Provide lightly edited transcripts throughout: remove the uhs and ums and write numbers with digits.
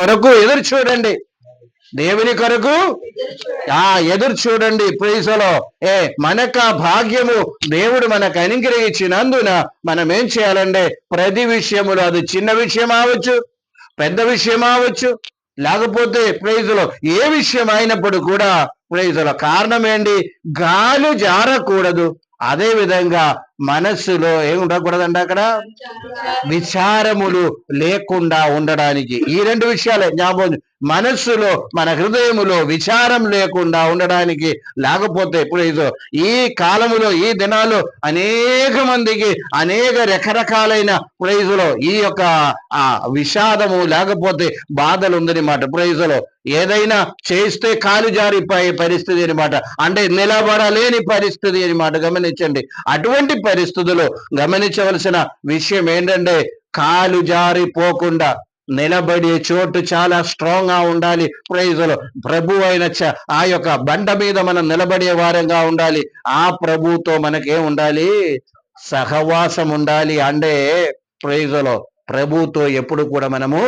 కొరకు ఎదురు చూడండి. దేవుని కొరకు ఎదురు చూడండి. ప్రైజ్లో మనక భాగ్యము దేవుడు మనకు అనుగ్రహించినందున మనం ఏం చేయాలంటే ప్రతి విషయములో, అది చిన్న విషయం అవచ్చు, పెద్ద విషయం అవచ్చు, లేకపోతే ప్రైజ్లో ఏ విషయం అయినప్పుడు కూడా ప్రైజ్లో కారణం ఏంటి? గాలి జారకూడదు. అదే విధంగా మనస్సులో ఏముండకూడదండి, అక్కడ విచారములు లేకుండా ఉండడానికి ఈ రెండు విషయాలే జ్ఞాపకం. మనస్సులో, మన హృదయములో విచారం లేకుండా ఉండడానికి. లేకపోతే ఇప్పుడు ఈ కాలములో, ఈ దినాల్లో అనేక మందికి అనేక రకరకాలైన ప్రైజులో ఈ యొక్క విషాదము లేకపోతే బాధలు ఉందన్నమాట. ప్రైజులో ఏదైనా చేస్తే కాలు జారిపోయే పరిస్థితి అనమాట, అంటే నిలబడలేని పరిస్థితి అనమాట. గమనించండి, అటువంటి పరిస్థితుల్లో గమనించవలసిన విషయం ఏంటంటే కాలు జారిపోకుండా నిలబడే చోటు చాలా స్ట్రాంగ్ గా ఉండాలి. ప్రైజులో ప్రభు అయిన ఆ యొక్క బండ మీద మనం నిలబడే వారంగా ఉండాలి. ఆ ప్రభుతో మనకేం ఉండాలి? సహవాసం ఉండాలి. అంటే ప్రైజులో ప్రభుతో ఎప్పుడు కూడా మనము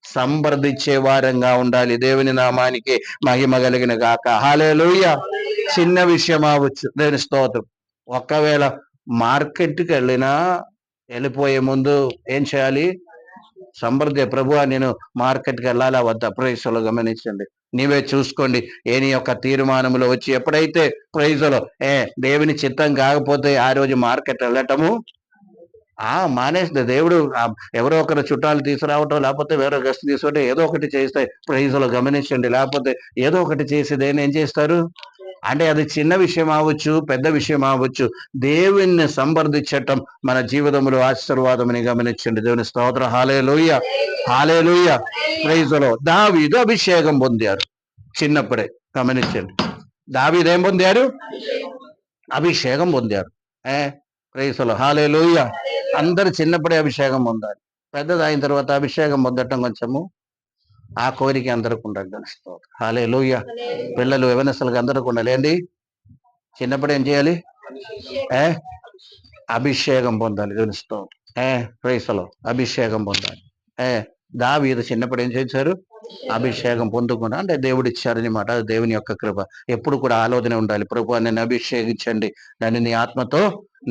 సంప్రదించే వారంగా ఉండాలి. దేవుని నామానికి మహిమ కలిగిన గాక. హల్లెలూయా. చిన్న విషయం అవచ్చు, దేవుని స్తోత్రం. ఒకవేళ మార్కెట్కి వెళ్ళిపోయే ముందు ఏం చేయాలి? సంప్రదించే, ప్రభువా నేను మార్కెట్కి వెళ్ళాలా వద్దా? ప్రైజులో గమనించండి, నీవే చూసుకోండి. నీ యొక్క తీర్మానంలో వచ్చి ఎప్పుడైతే ప్రైజులో దేవుని చిత్తం కాకపోతే ఆ రోజు మార్కెట్ వెళ్ళటము మానేస్తే, దేవుడు ఎవరో ఒకరు చుట్టాలు తీసుకురావటం, లేకపోతే వేరే గెస్ట్ తీసుకుంటే ఏదో ఒకటి చేస్తాయి. ప్రైజులో గమనించండి, లేకపోతే ఏదో ఒకటి చేసి దేని ఏం చేస్తారు అంటే అది చిన్న విషయం అవ్వచ్చు, పెద్ద విషయం అవ్వచ్చు, దేవుణ్ణి సంప్రదించటం మన జీవితంలో ఆశీర్వాదమని గమనించండి. దేవుని స్తోత్రం. హల్లెలూయా, హల్లెలూయా. ప్రైజులో దావీదు అభిషేకం పొందారు చిన్నప్పుడే. గమనించండి, దావీదు ఏం పొందారు? అభిషేకం పొందారు. ప్రైజులో హల్లెలూయా. అందరు చిన్నప్పుడే అభిషేకం పొందాలి. పెద్దది అయిన తర్వాత అభిషేకం పొందటం కొంచెము ఆ కోరిక అందరికి ఉండాలి. తెలుసుకోవాలి. హల్లెలూయా. పిల్లలు యవనస్తులకు అందరికి ఉండాలి. చిన్నప్పుడు ఏం చేయాలి? అభిషేకం పొందాలి. తెలుసుకోవాలి. ప్రైజులో అభిషేకం పొందాలి. దావీదు చిన్నప్పుడు ఏం చేశారు? అభిషేకం పొందుకున్నా, అంటే దేవుడు ఇచ్చారనమాట. అది దేవుని యొక్క కృప. ఎప్పుడు కూడా ఆలోచన ఉండాలి, ప్రభువా నన్ను అభిషేకించండి, నన్ను నీ ఆత్మతో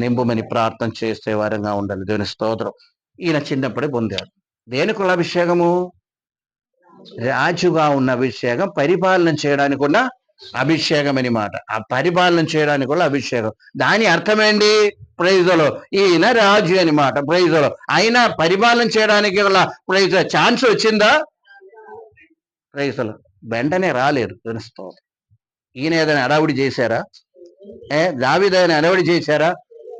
నింపుమని ప్రార్థన చేసే వారంగా ఉండాలి. దేవుని స్తోత్రం. ఈయన చిన్నప్పుడే పొందారు. దేనికి అభిషేకము? రాజుగా ఉన్న అభిషేకం, పరిపాలన చేయడానికి ఉన్న అభిషేకం అనమాట. ఆ పరిపాలన చేయడానికి కూడా అభిషేకం. దాని అర్థమేంటి? ప్రైజులో ఈయన రాజు అనమాట. ప్రైజులో అయినా పరిపాలన చేయడానికి వల్ల ప్రైజ్ ఛాన్స్ వచ్చిందా? ప్రైజులో వెంటనే రాలేదు. తెలుస్తూ ఈయన ఏదైనా అడవుడి చేశారా? దావీదు ఏదైనా అడవుడి చేశారా?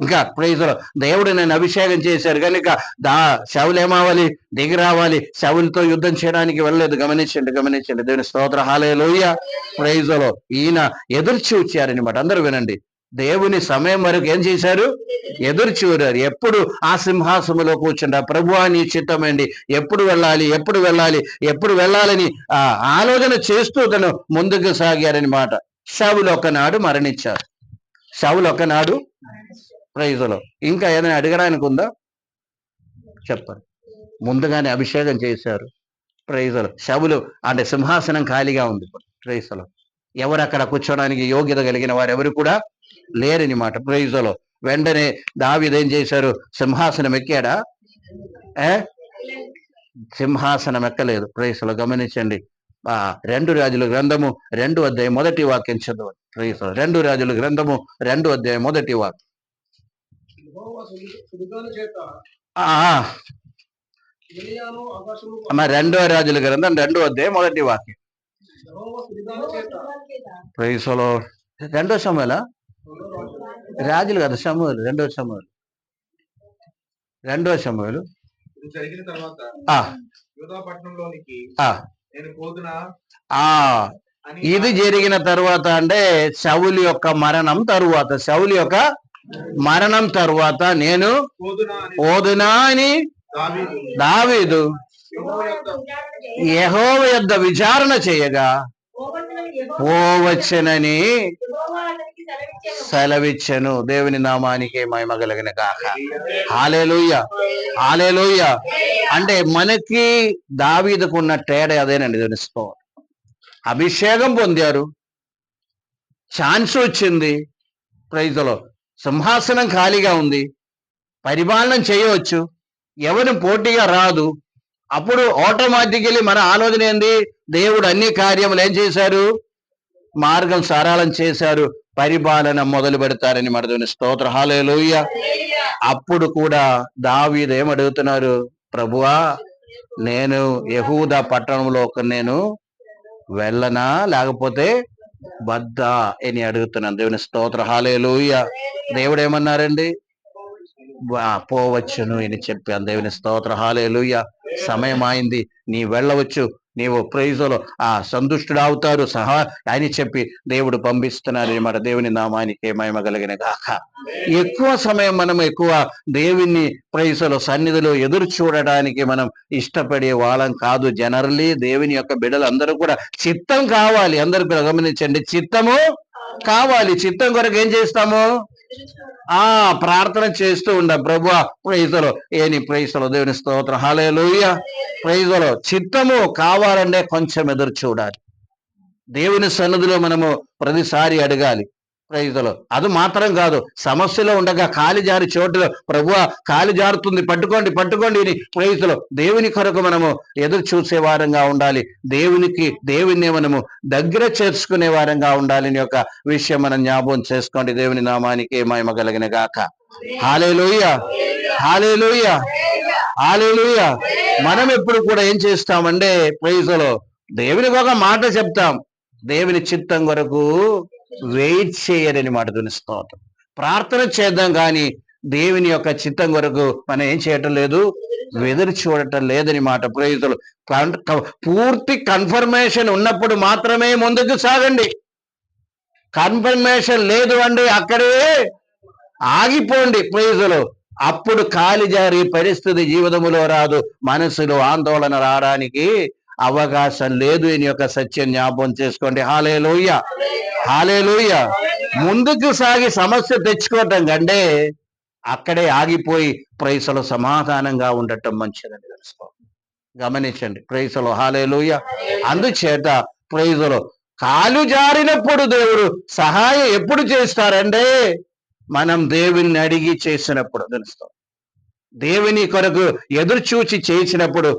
ఇంకా ప్రైజులో దేవుడు నేను అభిషేకం చేశారు కనుక శౌలు ఏమవ్వాలి? దిగి రావాలి. శౌలుతో యుద్ధం చేయడానికి వెళ్ళలేదు. గమనించండి. దేవుని స్తోత్రం. హల్లెలూయా. ప్రైజులో ఈయన ఎదురు చూచారనమాట. అందరూ వినండి, దేవుని సమయం వరకు ఏం చేశారు? ఎదురు చూడారు. ఎప్పుడు ఆ సింహాసములో కూర్చుంటా, ప్రభువా నీ చిత్తమేండి, ఎప్పుడు వెళ్ళాలని ఆలోచన చేస్తూ తను ముందుకు సాగారనమాట. శౌలు ఒకనాడు మరణించారు. ప్రైజులో ఇంకా ఏదైనా అడగడానికి ఉందా? చెప్పండి. ముందుగానే అభిషేకం చేశారు. ప్రైజులో శౌలు అంటే సింహాసనం ఖాళీగా ఉంది. ప్రైజులో ఎవరు అక్కడ కూర్చోడానికి యోగ్యత కలిగిన వారు ఎవరు కూడా లేరనమాట. ప్రైజులో వెంటనే దావీదు ఏం చేశారు? సింహాసనం ఎక్కాడా? సింహాసనం ఎక్కలేదు. ప్రైజులో గమనించండి. 2 రాజుల గ్రంథము 2వ అధ్యాయం 1వ వాక్యం చదవండి. ప్రైజులో 2 రాజుల గ్రంథము 2వ అధ్యాయం 1వ వాక్యం. 2వ రాజుల గ్రంథం 2వ అధ్యాయం 1వ వాక్యం. ప్రైజులో 2వ సమూయేలా? రాజులు కదా, సమూయేలు. 2వ సమూయేలు. ఇది జరిగిన తర్వాత అంటే శౌలు యొక్క మరణం తరువాత నేను పోదునా అని దావీదు యెహోవా యొద్ద విచారణ చేయగా పోవచ్చునని సెలవిచ్చెను. దేవుని నామానికి మహిమ కలిగిన గాక. హల్లెలూయా, హల్లెలూయా. అంటే మనకి దావీదుకున్న తేడా అదేనండి. దేవుని స్తోత్రం. అభిషేకం పొందారు, ఛాన్స్ వచ్చింది, ప్రైజ్లో సింహాసనం ఖాళీగా ఉంది, పరిపాలన చేయవచ్చు, ఎవరు పోటీగా రాదు. అప్పుడు ఆటోమేటికలీ మన ఆలోచన ఏంది? దేవుడు అన్ని కార్యములు ఏం చేశారు? మార్గం సరళం చేశారు, పరిపాలన మొదలు పెడతారని మన దేవుని స్తోత్ర. హల్లెలూయా. అప్పుడు కూడా దావీదు ఏమడుగుతున్నారు? ప్రభువా, నేను యెహూదా పట్టణంలో నేను వెళ్ళనా లేకపోతే వద్దా అని అడుగుతున్నాను. దేవుని స్తోత్ర. హల్లెలూయా. దేవుడు ఏమన్నారండి? పోవచ్చును అని చెప్పాను. దేవుని స్తోత్ర. హల్లెలూయా. సమయం అయింది, నీ వెళ్ళవచ్చు, నీవు ప్రైజులో సంతుష్టుడు అవుతారు సహా అని చెప్పి దేవుడు పంపిస్తున్నారు అన్నమాట. దేవుని నామానికి మహిమ కలిగిన గాక. ఎక్కువ సమయం మనం దేవుని ప్రైజులో సన్నిధిలో ఎదురు చూడడానికి మనం ఇష్టపడే వాళ్ళం కాదు. జనరల్లీ దేవుని యొక్క బిడ్డలు అందరూ కూడా చిత్తం కావాలి. అందరూ కూడా గమనించండి, చిత్తము కావాలి. చిత్తం కొరకు ఏం చేస్తాము? ప్రార్థన చేస్తూ ఉండ. ప్రభువా ప్రైజులో ఏని ప్రైజులో దేవుని స్తోత్రం. హల్లెలూయా. ప్రైజులో చిత్తము కావాలంటే కొంచెం ఎదురు చూడాలి. దేవుని సన్నిధిలో మనము ప్రతిసారి అడగాలి. ప్రైజులో అది మాత్రం కాదు, సమస్యలో ఉండగా కాలి జారి చోటులో ప్రభువా కాలి జారుతుంది, పట్టుకోండి పట్టుకోండి అని ప్రైజులో దేవుని కొరకు మనము ఎదురు చూసే వారంగా ఉండాలి. దేవుని మనము దగ్గర చేర్చుకునే వారంగా ఉండాలని ఒక విషయం మనం జ్ఞాపకం చేసుకోండి. దేవుని నామానికి మహిమ కలిగిన గాక. హల్లెలూయా, హల్లెలూయా, హల్లెలూయా. మనం ఎప్పుడు కూడా ఏం చేస్తామంటే ప్రైజులో దేవునికి ఒక మాట చెప్తాం, దేవుని చిత్తం కొరకు వెయిట్ చేయరని మాట. స్తోత్రం. ప్రార్థన చేద్దాం కానీ దేవుని యొక్క చిత్తం కొరకు మనం ఏం చేయటం లేదు, ఎదురు చూడటం లేదని మాట. ప్రైజులు పూర్తి కన్ఫర్మేషన్ ఉన్నప్పుడు మాత్రమే ముందుకు సాగండి. కన్ఫర్మేషన్ లేదు అండి, అక్కడే ఆగిపోండి. ప్రైజులు అప్పుడు కాలి జారి పరిస్థితి జీవితములో రాదు, మనసులో ఆందోళన రావడానికి అవకాశం లేదు అని యొక్క సత్యం జ్ఞాపకం చేసుకోండి. హల్లెలూయా, హల్లెలూయా. ముందుకు సాగి సమస్య తెచ్చుకోవటం కంటే అక్కడే ఆగిపోయి ప్రైసలో సమాధానంగా ఉండటం మంచిదని తెలుసుకోండి. గమనించండి. ప్రైసలో హల్లెలూయా. అందుచేత ప్రైజులో కాలు జారినప్పుడు దేవుడు సహాయం ఎప్పుడు చేస్తారంటే మనం దేవుని అడిగి చేసినప్పుడు తెలుస్తాం. దేవుని కొరకు ఎదురు చూచి చేసినప్పుడు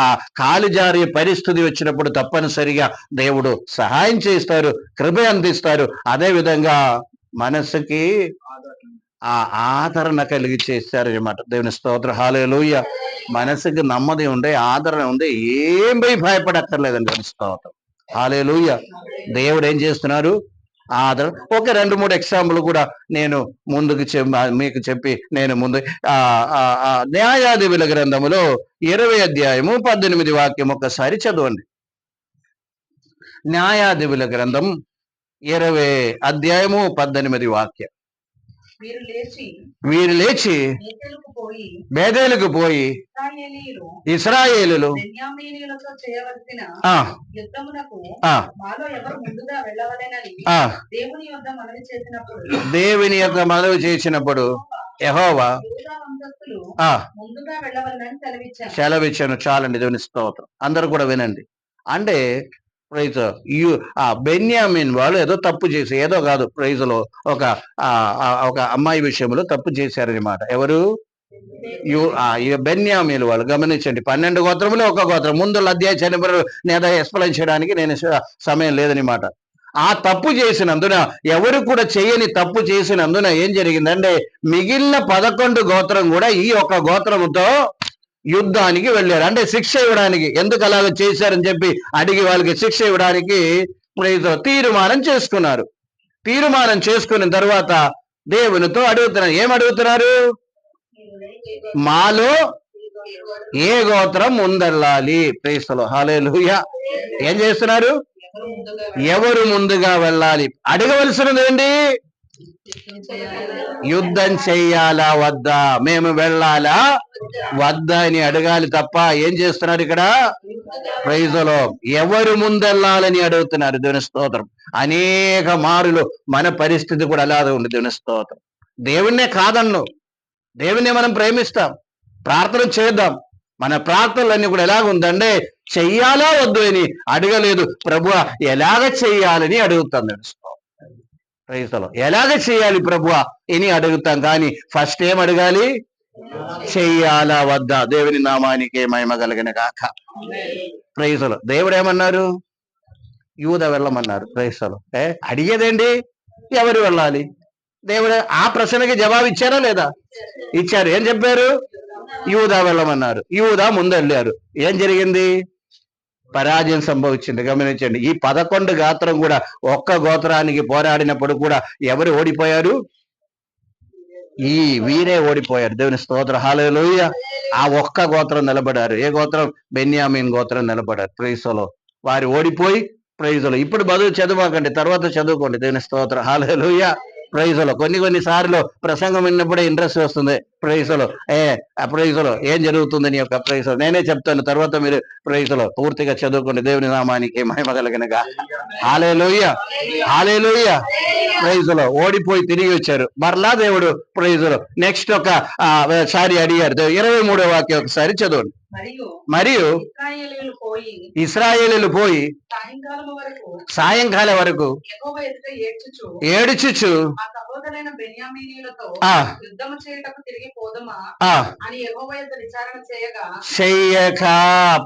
ఆ కాలు జారి పరిస్థితి వచ్చినప్పుడు తప్పనిసరిగా దేవుడు సహాయం చేస్తారు, కృప అందిస్తారు. అదే విధంగా మనసుకి ఆదరణ కలిగి చేస్తారు అన్నమాట. దేవుని స్తోత్ర. హల్లెలూయా. మనసుకి నెమ్మది ఉండే, ఆదరణ ఉండే, ఏం భయపడక్కర్లేదండి. దేవుని స్తోత్రం. హల్లెలూయా. దేవుడు ఏం చేస్తున్నారు? ఆదరణ. ఒక 2-3 ఎగ్జాంపుల్ కూడా నేను ముందుకు మీకు చెప్పి నేను ముందు న్యాయాధిపతుల గ్రంథములో 20 అధ్యాయము 18 వాక్యం ఒక్కసారి చదవండి. న్యాయాధిపతుల గ్రంథం 20 అధ్యాయము 18 వాక్యం. వీరు లేచి బేతేలుకు పోయి ఇశ్రాయేలులు దేవుని యొక్క మనవి చేసినప్పుడు యెహోవా సెలవిచ్చాను. చాలండి. దేవుని స్తోత్రం. అందరూ కూడా వినండి. అంటే ప్రైజ్ బెన్యామిన్ వాళ్ళు ఏదో తప్పు చేసి, ఏదో కాదు, ప్రైజ్ లో ఒక అమ్మాయి విషయంలో తప్పు చేశారనమాట. ఎవరు? బెన్యామీలు వాళ్ళు. గమనించండి. 12 గోత్రములు ఒక గోత్రం. ముందు అధ్యాయ చనిపోయారు, నేను ఎక్స్ప్లెయిన్ చేయడానికి నేను సమయం లేదనమాట. ఆ తప్పు చేసినందున, ఎవరు కూడా చేయని తప్పు చేసినందున ఏం జరిగిందంటే మిగిలిన 11 గోత్రం కూడా ఈ ఒక్క గోత్రముతో యుద్ధానికి వెళ్ళారు. అంటే శిక్ష ఇవ్వడానికి, ఎందుకు అలాగ చేశారని చెప్పి అడిగి వాళ్ళకి శిక్ష ఇవ్వడానికి తీర్మానం చేసుకున్నారు. తీర్మానం చేసుకున్న తర్వాత దేవునితో అడుగుతున్నారు. ఏమడుగుతున్నారు? మాలో ఏ గోత్రం ముందెళ్ళాలి? ప్రైస్తలో. హల్లెలూయా. ఏం చేస్తున్నారు? ఎవరు ముందుగా వెళ్ళాలి? అడగవలసినది ఏంటి? యుద్ధం చెయ్యాలా వద్దా, మేము వెళ్ళాలా వద్దా అని అడగాలి తప్ప ఏం చేస్తున్నారు ఇక్కడ? ప్రైజులో ఎవరు ముందెళ్ళాలని అడుగుతున్నారు. దేవుని స్తోత్రం. అనేక మారులు మన పరిస్థితి కూడా అలాగే ఉంది. దేవుని స్తోత్రం. దేవుణ్ణే కాదన్ను, దేవుణ్ణి మనం ప్రేమిస్తాం, ప్రార్థన చేద్దాం. మన ప్రార్థనలన్నీ కూడా ఎలాగ ఉందంటే చెయ్యాలా వద్దు అని అడగలేదు, ప్రభువా ఎలాగ చెయ్యాలని అడుగుతాం. ప్రైజులో ఎలాగ చేయాలి ప్రభువా అని అడుగుతాం, కానీ ఫస్ట్ ఏం అడగాలి? చెయ్యాలా వద్దా. దేవుని నామానికి మహిమ కలిగిన గాక. ప్రైజులో దేవుడు ఏమన్నారు? యూద వెళ్ళమన్నారు. ప్రైజులో అడిగేదేంటి? ఎవరు వెళ్ళాలి? దేవుడు ఆ ప్రశ్నకి జవాబు ఇచ్చారా లేదా? ఇచ్చారు. ఏం చెప్పారు? యూదా వెళ్ళమన్నారు. యూదా ముందెళ్ళారు. ఏం జరిగింది? పరాజయం సంభవించింది. గమనించండి. ఈ 11 గోత్రం కూడా ఒక్క గోత్రానికి పోరాడినప్పుడు కూడా ఎవరు ఓడిపోయారు? వీరే ఓడిపోయారు. దేవుని స్తోత్రం. హల్లెలూయా. ఆ ఒక్క గోత్రం నిలబడారు. ఏ గోత్రం? బెన్యామీన్ గోత్రం నిలబడారు. ప్రైజులో వారు ఓడిపోయి, ప్రైజులో ఇప్పుడు బదులు చదవకండి, తర్వాత చదువుకోండి. దేవుని స్తోత్రం. హల్లెలూయా. ప్రైజులో కొన్ని సార్లు ప్రసంగం విన్నప్పుడే ఇంట్రెస్ట్ వస్తుంది. ప్రైజులో ప్రైజులో ఏం జరుగుతుందని యొక్క ప్రైజులో నేనే చెప్తాను, తర్వాత మీరు ప్రైజులో పూర్తిగా చదువుకోండి. దేవుని నామానికి మహిమ కలిగినగా. హల్లెలూయా, హల్లెలూయా. ప్రైజులో ఓడిపోయి తిరిగి వచ్చారు. మరలా దేవుడు ప్రైజులో నెక్స్ట్ సారి అడిగారు. 23వ వాక్యం ఒకసారి చదవండి. మరియు ఇశ్రాయేలీయులు పోయి సాయంకాలం వరకు ఏడ్చుచు చెయ్యక.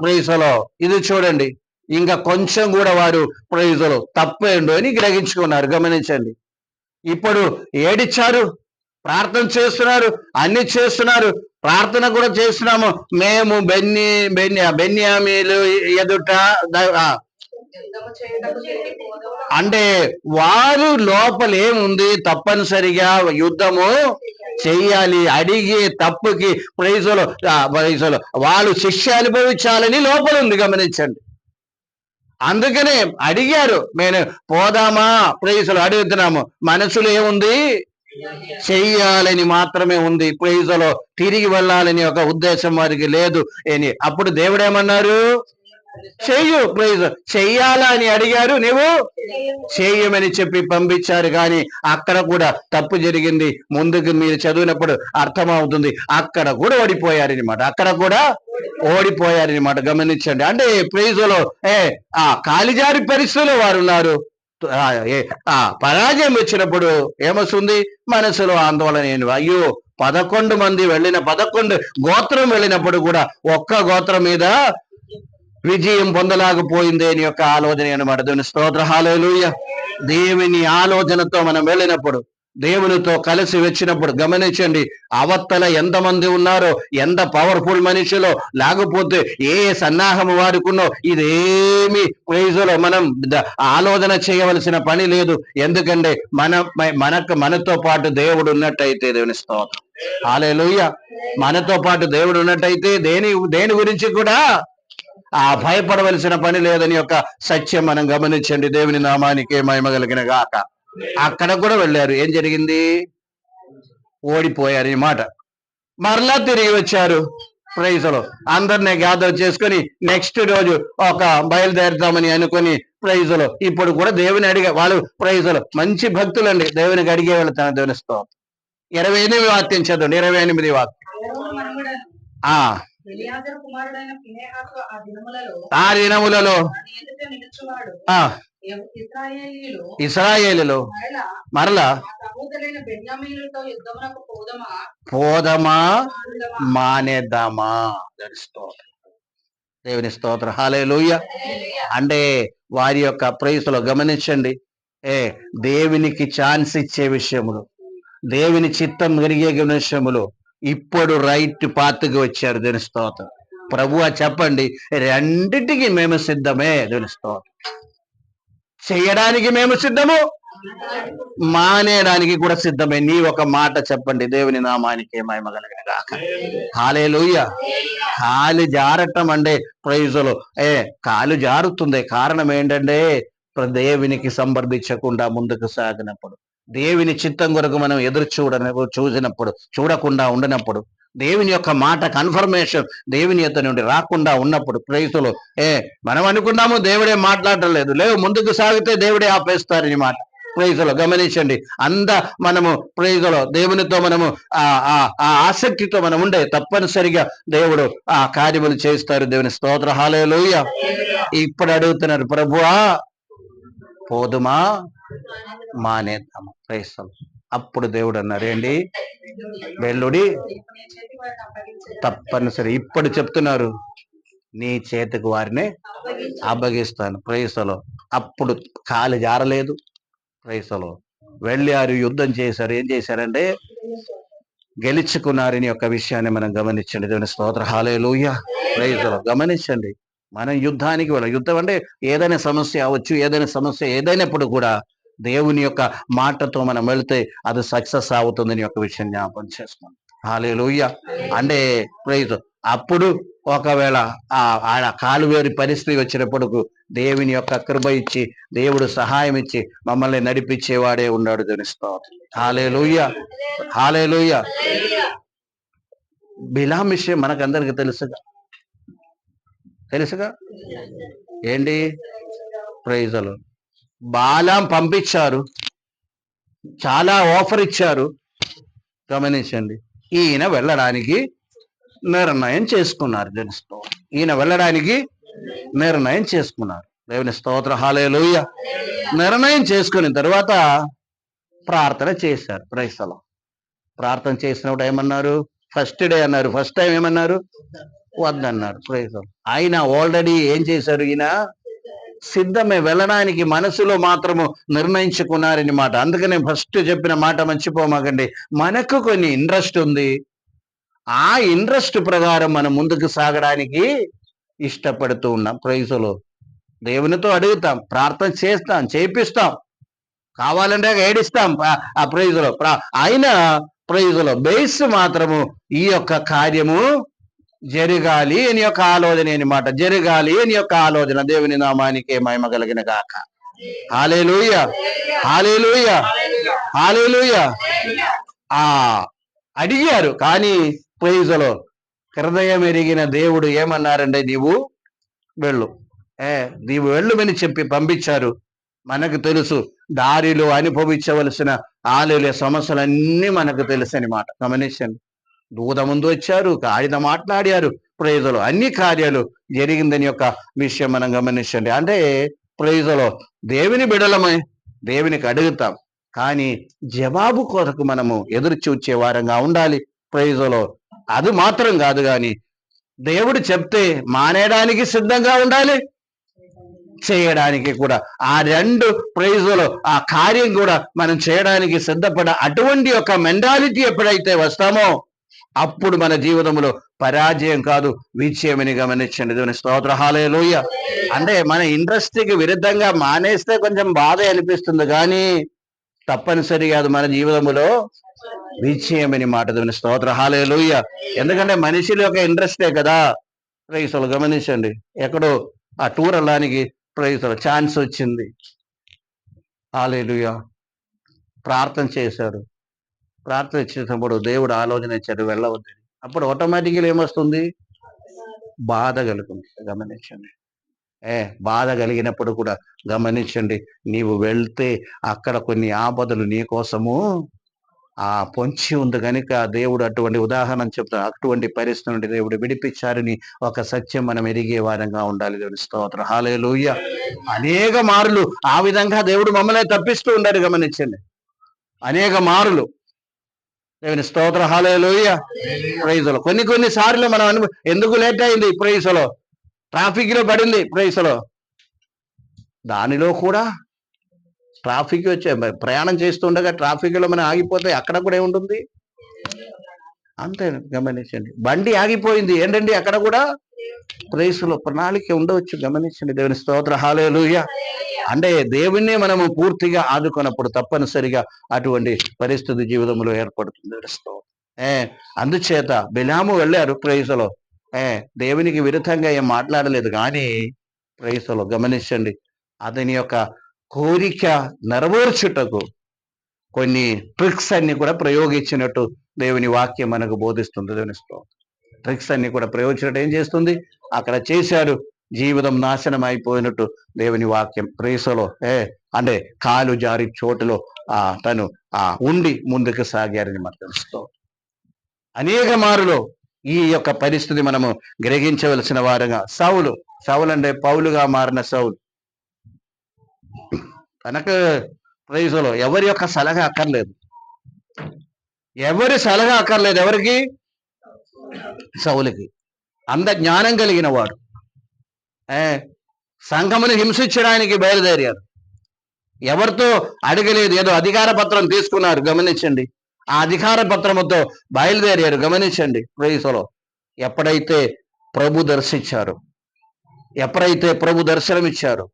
ప్రైజులో ఇది చూడండి, ఇంకా కొంచెం కూడా వారు ప్రైజులో తప్పేండు అని గ్రహించుకున్నారు. గమనించండి. ఇప్పుడు ఏడిచ్చారు, ప్రార్థన చేస్తున్నారు, అన్ని చేస్తున్నారు, ప్రార్థన కూడా చేస్తున్నాము. మేము బెన్యామీలు ఎదుట అంటే వారు లోపల ఏముంది? తప్పనిసరిగా యుద్ధము చెయ్యాలి. అడిగే తప్పుకి ప్రైజులు వాళ్ళు శిక్ష అనుభవించాలని లోపల ఉంది. గమనించండి. అందుకనే అడిగారు, మేము పోదామా? ప్రైజులు అడుగుతున్నాము. మనసులో ఏముంది? చెయ్యాలని మాత్రమే ఉంది. ప్రైజులో తిరిగి వెళ్ళాలని ఒక ఉద్దేశం వారికి లేదు అని. అప్పుడు దేవుడు ఏమన్నారు? చెయ్యు. ప్రైజ్ చెయ్యాలా అని అడిగారు, నువ్వు చెయ్యమని చెప్పి పంపించారు. కానీ అక్కడ కూడా తప్పు జరిగింది. ముందుకు మీరు చదివినప్పుడు అర్థమవుతుంది. అక్కడ కూడా ఓడిపోయారనమాట. గమనించండి. అంటే ప్రైజులో కాలిజారి పరిస్థితుల్లో వారు ఉన్నారు. పరాజయం వచ్చినప్పుడు ఏమొస్తుంది? మనసులో ఆందోళన. అయ్యో 11 మంది వెళ్ళిన 11 గోత్రం వెళ్ళినప్పుడు కూడా ఒక్క గోత్రం మీద విజయం పొందలేకపోయింది అని యొక్క ఆలోచన అనమాట. దేవుని స్తోత్రం. హల్లెలూయా. దేవుని ఆలోచనతో మనం వెళ్ళినప్పుడు, దేవునితో కలిసి వచ్చినప్పుడు గమనించండి, అవతల ఎంతమంది ఉన్నారో, ఎంత పవర్ఫుల్ మనిషిలో, లేకపోతే ఏ సన్నాహం వాడుకున్నో ఇదేమి ప్రైజులో మనం ఆలోచన చేయవలసిన పని లేదు. ఎందుకంటే మనతో పాటు దేవుడు ఉన్నట్టయితే, దేవుని స్తోత్రం. హల్లెలూయా. మనతో పాటు దేవుడు ఉన్నట్టయితే దేని గురించి కూడా భయపడవలసిన పని లేదని యొక్క సత్యం మనం గమనించండి. దేవుని నామానికి మహిమ కలిగిన గాక. అక్కడ కూడా వెళ్ళారు. ఏం జరిగింది? ఓడిపోయారు అన్నమాట. మరలా తిరిగి వచ్చారు. ప్రైజులో అందరినీ గ్యాదర్ చేసుకుని నెక్స్ట్ రోజు బయలుదేరుతామని అనుకుని ప్రైజులో ఇప్పుడు కూడా దేవుని అడిగే వాళ్ళు ప్రైజులో మంచి భక్తులండి. దేవునికి అడిగే వెళ్తాను. దేవుని స్తోత్రం. 28వ వాక్యం చదవండి. 28వ వాక్యం. ఆ దినములలో ఇశ్రాయేలులో మరలా పోదమా మానేద్దామా? దేవుని స్తోత్రం. హల్లెలూయా. అంటే వారి యొక్క ప్రైజులో గమనించండి, దేవునికి ఛాన్స్ ఇచ్చే విషయములు, దేవుని చిత్తం కలిగే విషయములు ఇప్పుడు రైట్ పాత్కి వచ్చారు. దేవుని స్తోత్రం. ప్రభువా చెప్పండి, రెండిటికి మేము సిద్ధమే. దేవుని స్తోత్రం. చేయడానికి మేము సిద్ధము, మానేయడానికి కూడా సిద్ధమే. నీ ఒక మాట చెప్పండి. దేవుని నామానికి మహిమ కలుగును గాక. హల్లెలూయా. కాలు జారటం అంటే ప్రైజులో కాలు జారుతుంది. కారణం ఏంటంటే దేవునికి సంప్రదించకుండా ముందుకు సాగినప్పుడు. దేవుని చిత్తం కొరకు మనం ఎదురు చూడకుండా ఉండనప్పుడు, దేవుని యొక్క మాట కన్ఫర్మేషన్ దేవుని యొక్క నుండి రాకుండా ఉన్నప్పుడు, ప్రైజులో మనం అనుకున్నాము దేవుడే మాట్లాడటం లేదు, ముందుకు సాగితే దేవుడే ఆపేస్తారని మాట. ప్రైజులో గమనించండి. మనము ప్రైజులో దేవునితో మనము ఆ ఆసక్తితో మనం ఉండే తప్పనిసరిగా దేవుడు ఆ కార్యములు చేస్తారు. దేవుని స్తోత్ర, హల్లెలూయా. ఇప్పుడు అడుగుతున్నారు, ప్రభువా పోదుమా మానేద్దాము. ప్రైస్తలం. అప్పుడు దేవుడు అన్నారు, ఏంటి వెల్లుడి తప్పనిసరి. ఇప్పుడు చెప్తున్నారు, నీ చేతికి వారిని అప్పగిస్తాను. ప్రైస్తలో. అప్పుడు కాలు జారలేదు. ప్రైస్తలో వెళ్ళారు, యుద్ధం చేశారు. ఏం చేశారంటే గెలుచుకున్నారని యొక్క విషయాన్ని మనం గమనించండి. దేవుని స్తోత్ర, హల్లెలూయా. ప్రైస్తలో గమనించండి. మనం యుద్ధానికి వెళ్ళాలి. యుద్ధం అంటే ఏదైనా సమస్య అవ్వచ్చు, ఏదైనా సమస్య ఏదైనప్పుడు కూడా దేవుని యొక్క మాటతో మనం వెళితే అది సక్సెస్ అవుతుందని యొక్క విషయం జ్ఞాపకం చేస్తున్నాం. హల్లెలూయా. అంటే ప్రైజ్ అప్పుడు ఒకవేళ ఆ కాలు వేరి పరిస్థితి వచ్చినప్పుడు దేవుని యొక్క కృప ఇచ్చి, దేవుడు సహాయం ఇచ్చి మమ్మల్ని నడిపించేవాడే ఉన్నాడు. తెలుస్తాం. హల్లెలూయా, హల్లెలూయా. బిలాం విషయం మనకందరికి తెలుసుగా ఏంటి ప్రైజులు. బాలాం పంపించారు, చాలా ఆఫర్ ఇచ్చారు. గమనించండి. ఈయన వెళ్ళడానికి నిర్ణయం చేసుకున్నారు. ఈయన వెళ్ళడానికి నిర్ణయం చేసుకున్నారు. దేవుని స్తోత్ర, హల్లెలూయా. నిర్ణయం చేసుకున్న తర్వాత ప్రార్థన చేశారు. ప్రైస్తలో ప్రార్థన చేసినప్పుడు ఏమన్నారు? ఫస్ట్ డే అన్నారు. ఫస్ట్ టైం ఏమన్నారు? వద్దన్నారు. ప్రైస్తలో. ఆయన ఆల్రెడీ ఏం చేశారు? ఈయన సిద్ధమే వెళ్ళడానికి మనసులో మాత్రము నిర్ణయించుకున్నారని మాట. అందుకనే ఫస్ట్ చెప్పిన మాట మర్చిపోమాకండి. మనకు కొన్ని ఇంట్రెస్ట్ ఉంది, ఆ ఇంట్రెస్ట్ ప్రకారం మనం ముందుకు సాగడానికి ఇష్టపడుతూ ఉన్నాం. ప్రైజులో దేవునితో అడుగుతాం, ప్రార్థన చేస్తాం, చేపిస్తాం, కావాలంటే ఏడిస్తాం. ఆ ప్రైజులో ఆయన ప్రైజులో బేస్ మాత్రము ఈ యొక్క కార్యము జరగాలి అని యొక్క ఆలోచన అనమాట. జరగాలి అని యొక్క ఆలోచన. దేవుని నామానికి మహిమ కలిగిన గాక. హల్లెలూయా, హల్లెలూయా, హల్లెలూయా. అడిగారు, కానీ ప్రైజులో హృదయం ఎరిగిన దేవుడు ఏమన్నారంటే, నీవు వెళ్ళు, నీవు వెళ్ళుమని చెప్పి పంపించారు. మనకు తెలుసు దారిలో అనుభవించవలసిన సమస్యలన్నీ మనకు తెలుసు అనమాట. గమనించండి. దూత ముందు వచ్చారు, ఆయన మాట్లాడారు. ప్రైజులో అన్ని కార్యాలు జరిగిందని యొక్క విషయం మనం గమనించండి. అంటే ప్రైజులో దేవుని బిడలమై దేవునికి అడుగుతాం, కానీ జవాబు కొరకు మనము ఎదురు చూచే వారంగా ఉండాలి. ప్రైజులో అది మాత్రం కాదు, కానీ దేవుడు చెప్తే మానేయడానికి సిద్ధంగా ఉండాలి, చేయడానికి కూడా. ఆ రెండు ప్రైజులో ఆ కార్యం కూడా మనం చేయడానికి సిద్ధపడ అటువంటి ఒక మెంటాలిటీ ఎప్పుడైతే వస్తామో అప్పుడు మన జీవితంలో పరాజయం కాదు, విజయమని గమనించండి. దేవుని స్తోత్ర, హల్లెలూయా. అంటే మన ఇంట్రెస్ట్కి విరుద్ధంగా మానేస్తే కొంచెం బాధ అనిపిస్తుంది, కానీ తప్పనిసరిగా అది మన జీవితంలో విజయమని మాట. దేవుని స్తోత్ర, హల్లెలూయా. ఎందుకంటే మనిషిల యొక్క ఇంట్రెస్టే కదా. ప్రైజులు గమనించండి. ఎక్కడో ఆ టూర్ వెళ్ళడానికి ప్రైజులు ఛాన్స్ వచ్చింది. హల్లెలూయా. ప్రార్థన చేశారు. ప్రార్థన చేసినప్పుడు దేవుడు ఆలోచన ఇచ్చాడు, వెళ్ళవద్దని. అప్పుడు ఆటోమేటిక్గా ఏమొస్తుంది? బాధ కలుగుతుంది. గమనించండి. బాధ కలిగినప్పుడు కూడా గమనించండి, నీవు వెళ్తే అక్కడ కొన్ని ఆపదలు నీ కోసము పొంచి ఉంది కనుక దేవుడు అటువంటి ఉదాహరణ చెప్తాడు. అటువంటి పరిస్థితి నుండి దేవుడు విడిపించారని ఒక సత్యం మనం ఎరిగే వారంగా ఉండాలి. దేవుని స్తోత్రం, హల్లెలూయా. అనేక మారులు ఆ విధంగా దేవుడు మమ్మల్ని తప్పిస్తూ ఉండారు. గమనించండి. అనేక మారులు. దేవుని స్తోత్ర, హల్లెలూయా. ప్రైజులో కొన్ని సార్లు మనం ఎందుకు లేట్ అయింది? ప్రైజులో ట్రాఫిక్ లో పడింది. ప్రైజులో దానిలో కూడా ట్రాఫిక్ వచ్చే ప్రయాణం చేస్తుండగా ట్రాఫిక్ లో మనం ఆగిపోతే అక్కడ కూడా ఏముంటుంది? అంతే. గమనించండి. బండి ఆగిపోయింది, ఏంటండి అక్కడ కూడా ప్రైజులో ప్రణాళిక ఉండవచ్చు. గమనించండి. దేవుని స్తోత్ర, హల్లెలూయా. అంటే దేవుణ్ణి మనము పూర్తిగా ఆదుకున్నప్పుడు తప్పనిసరిగా అటువంటి పరిస్థితి జీవితంలో ఏర్పడుతుంది. అందుచేత బిలాము వెళ్ళారు. ప్రైజులో దేవునికి విరుద్ధంగా ఏం మాట్లాడలేదు, కానీ ప్రైజులో గమనించండి, అతని యొక్క కోరిక నెరవేర్చుటకు కొన్ని ట్రిక్స్ అన్ని కూడా ప్రయోగించినట్టు దేవుని వాక్యం మనకు బోధిస్తుంది. దేవుని స్తోత్రం. ట్రిక్స్ అన్ని కూడా ప్రయోగించినట్టు ఏం చేస్తుంది? అక్కడ చేశారు, జీవితం నాశనం అయిపోయినట్టు దేవుని వాక్యం. ప్రేసలో అంటే కాలు జారి చోటులో తను ఉండి ముందుకు సాగారని మనం తెలుస్తాం. అనేక మారులో ఈ యొక్క పరిస్థితి మనము గ్రహించవలసిన వారుగా, సౌలు అంటే పౌలుగా మారిన సౌలు తనకు ప్రైజులో ఎవరి యొక్క సలహా అక్కర్లేదు, ఎవరి సలహా అక్కర్లేదు. ఎవరికి? సౌలుకి. అంత జ్ఞానం కలిగిన వాడు సంఘమును హింసించడానికి బయలుదేరారు. ఎవరితో అడగలేదు, ఏదో అధికార పత్రం తీసుకున్నారు. గమనించండి, ఆ అధికార పత్రముతో బయలుదేరారు. గమనించండి ప్రైజులో. ఎప్పుడైతే ప్రభు దర్శించారు, ఎప్పుడైతే ప్రభు దర్శనం ఇచ్చారు,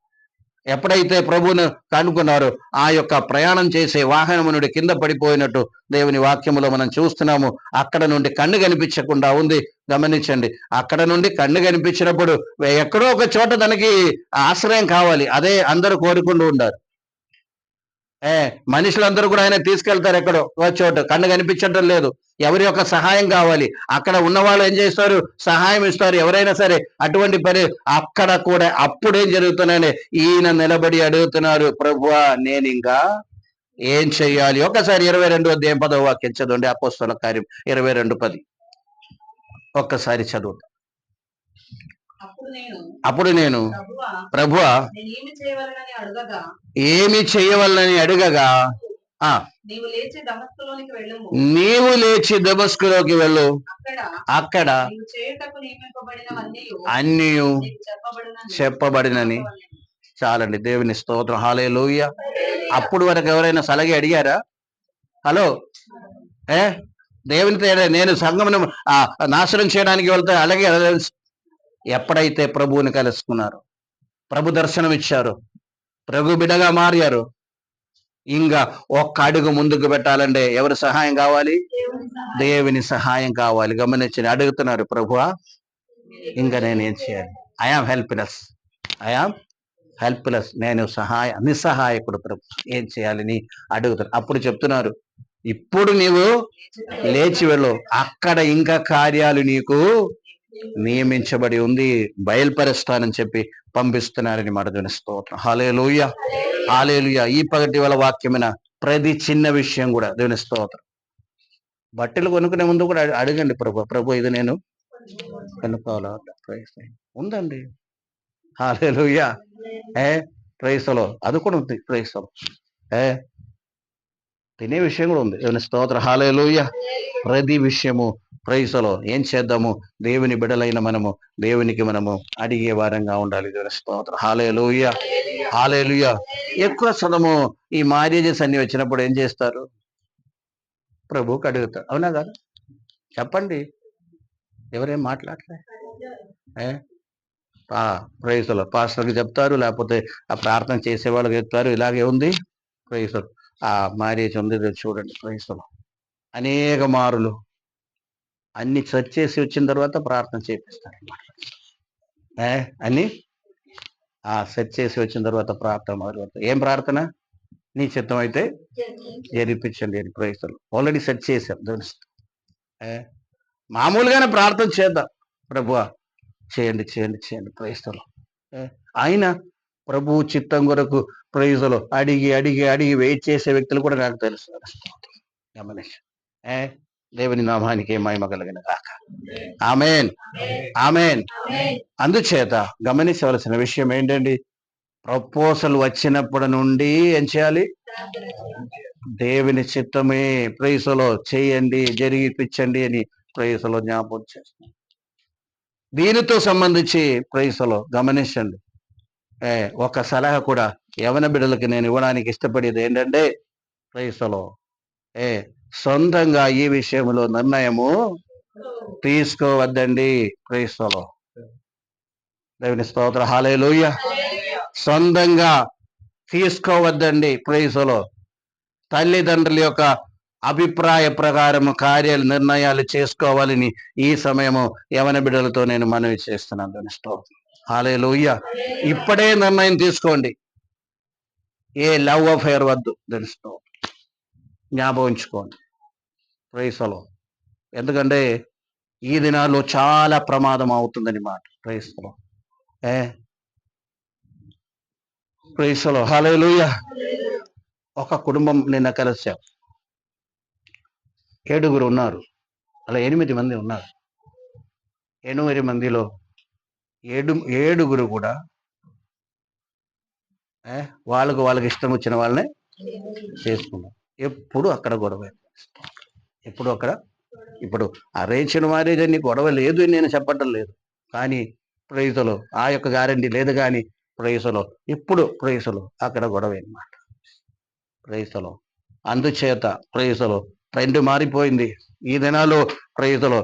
ఎప్పుడైతే ప్రభువును కనుక్కున్నారో ఆ యొక్క ప్రయాణం చేసే వాహనము నుండి కింద పడిపోయినట్టు దేవుని వాక్యములో మనం చూస్తున్నాము. అక్కడ నుండి కన్ను కనిపించకుండా ఉంది. గమనించండి, అక్కడ నుండి కన్ను కనిపించినప్పుడు ఎక్కడో ఒక చోట తనకి ఆశ్రయం కావాలి. అదే అందరూ కోరుకుంటూ ఉండారు. మనుషులందరూ కూడా ఆయన తీసుకెళ్తారు ఎక్కడో ఒక చోట, కన్ను కనిపించడం లేదు. ఎవరి యొక్క సహాయం కావాలి, అక్కడ ఉన్న వాళ్ళు ఏం చేస్తారు? సహాయం ఇస్తారు. ఎవరైనా సరే అటువంటి పని అక్కడ కూడా అప్పుడేం జరుగుతున్నాయని ఈయన నిలబడి అడుగుతున్నారు, ప్రభువా నేను ఇంకా ఏం చెయ్యాలి? ఒకసారి 22 వాక్యం చదవండి. అపోస్తల కార్యం 22:10 ఒక్కసారి చదువు. అప్పుడు నేను ప్రభువా ఏమి చేయవలనని అడగగా నీవు లేచి దమస్కులోకి వెళ్ళు, అక్కడ అన్నీ చెప్పబడినని. చాలండి. దేవుని స్తోత్రం. హల్లెలూయా. అప్పుడు వరకు ఎవరైనా సలహా అడిగారా? హలో, దేవునితో నేను సంఘమును నాశనం చేయడానికి వెళ్తే అలాగే ఎప్పుడైతే ప్రభువుని కలుసుకున్నారు, ప్రభు దర్శనం ఇచ్చారు, ప్రభు బిడ్డగా మారారు, ఇంకా ఒక్క అడుగు ముందుకు పెట్టాలంటే ఎవరి సహాయం కావాలి? దేవుని సహాయం కావాలి. గమనించి అడుగుతున్నారు, ప్రభువా ఇంకా నేను ఏం చేయాలి? ఐఆమ్ హెల్ప్లెస్, నేను నిస్సహాయకుడు ప్రభు, ఏం చేయాలని అడుగుతారు. అప్పుడు చెప్తున్నారు, ఇప్పుడు నీవు లేచి వెళ్ళు, అక్కడ ఇంకా కార్యాలు నీకు నియమించబడి ఉంది, బయలుపరుస్తానని చెప్పి పంపిస్తున్నారని మాట. దేవుని స్తోత్రం. హల్లెలూయా, హల్లెలూయా. ఈ పగటి వల్ల వాక్యమైన ప్రతి చిన్న విషయం కూడా దేవుని స్తోత్రం. బట్టలు కొనుక్కునే ముందు కూడా అడగండి, ప్రభు ఇది నేను కొనుక్కోవాలా? ఉందండి. హల్లెలూయా. ప్రైస్లో అది కూడా ఉంది. ప్రైస్లో తినే విషయం కూడా ఉంది. దేవుని స్తోత్రం. హల్లెలూయా. ప్రతి విషయము ప్రైస్లో ఏం చేద్దాము? దేవుని బిడలైన మనము దేవునికి మనము అడిగే వారంగా ఉండాలి. దేవుని స్తోత్రం. హల్లెలూయా, హల్లెలూయా. ఎక్కువ సదము ఈ మ్యారేజెస్ అన్ని వచ్చినప్పుడు ఏం చేస్తారు? ప్రభువుకి అడుగుతారు. అవునా కాదు? చెప్పండి, ఎవరేం మాట్లాడలే. ప్రైస్లో పాస్టర్కి చెప్తారు, లేకపోతే ఆ ప్రార్థన చేసే వాళ్ళకి చెప్తారు. ఇలాగే ఉంది ప్రైస్లో. ఆ మ్యారేజ్ ఉంది చూడండి. ప్రైస్లో అనేక మారులు అన్ని సెర్చ్ చేసి వచ్చిన తర్వాత ప్రార్థన చేపిస్తారు అన్ని సెర్చ్ చేసి వచ్చిన తర్వాత ప్రార్థన మొదలు. ఏం ప్రార్థన? నీ చిత్తం అయితే జరిపించండి అని. ప్రైస్లో ఆల్రెడీ సెర్చ్ చేశాం. మామూలుగానే ప్రార్థన చేద్దాం, ప్రభువా చేయండి చేయండి చేయండి. ప్రైస్లో ఆయన ప్రభు చిత్తం కొరకు ప్రైజ్లో అడిగి అడిగి అడిగి వెయిట్ చేసే వ్యక్తులు కూడా నాకు తెలుసు. గమనించ దేవుని నామానికి మహిమ కలిగిన కాక. ఆమేన్, ఆమేన్. అందుచేత గమనించవలసిన విషయం ఏంటండి? ప్రపోజల్ వచ్చినప్పటి నుండి ఏం చేయాలి? దేవుని చిత్తమే ప్రైజ్లో చేయండి, జరిగిపించండి అని ప్రైజ్లో జ్ఞాపకం చేస్తాం. దీనితో సంబంధించి ప్రైజ్లో గమనించండి, ఒక సలహా కూడా యవన బిడ్డలకి నేను ఇవ్వడానికి ఇష్టపడేది ఏంటంటే, ప్రైజ్లో సొంతంగా ఈ విషయంలో నిర్ణయము తీసుకోవద్దండి. ప్రైజ్లో దేవుని స్తోత్రం. హల్లెలూయా. సొంతంగా తీసుకోవద్దండి. ప్రైజ్లో తల్లిదండ్రుల యొక్క అభిప్రాయ ప్రకారం కార్యాలు నిర్ణయాలు చేసుకోవాలని ఈ సమయము యవన బిడ్డలతో నేను మనవి చేస్తున్నాను. దేవుని స్తోత్రం. హల్లెలూయా. ఇప్పుడే నిర్ణయం తీసుకోండి. ఏ లవ్ అఫైర్ వద్దు. దేవుని స్తోత్రం. జ్ఞాపకం ఉంచుకోండి. Praise the lord. ఎందుకంటే ఈ దినాల్లో చాలా ప్రమాదం అవుతుందని మాట. Praise the lord. Praise the lord. Hallelujah. ఒక కుటుంబం నిన్న కలిసాం. 7 ఉన్నారు, అలా 8 మంది ఉన్నారు. 8 మందిలో 7 కూడా వాళ్ళకి ఇష్టం వచ్చిన వాళ్ళనే చేసుకున్నారు. ఎప్పుడు అక్కడ గొడవ, ఎప్పుడు అక్కడ. ఇప్పుడు అరేంజ్డ్ మ్యారేజ్ అని గొడవ లేదు అని నేను చెప్పటం లేదు, కానీ ప్రైజులో ఆ యొక్క గ్యారంటీ లేదు. కానీ ప్రైజులో ఇప్పుడు ప్రైజులో అక్కడ గొడవ అన్నమాట. ప్రైజులో అందుచేత ప్రైజులో ట్రెండ్ మారిపోయింది ఈ దినాల్లో. ప్రైజులో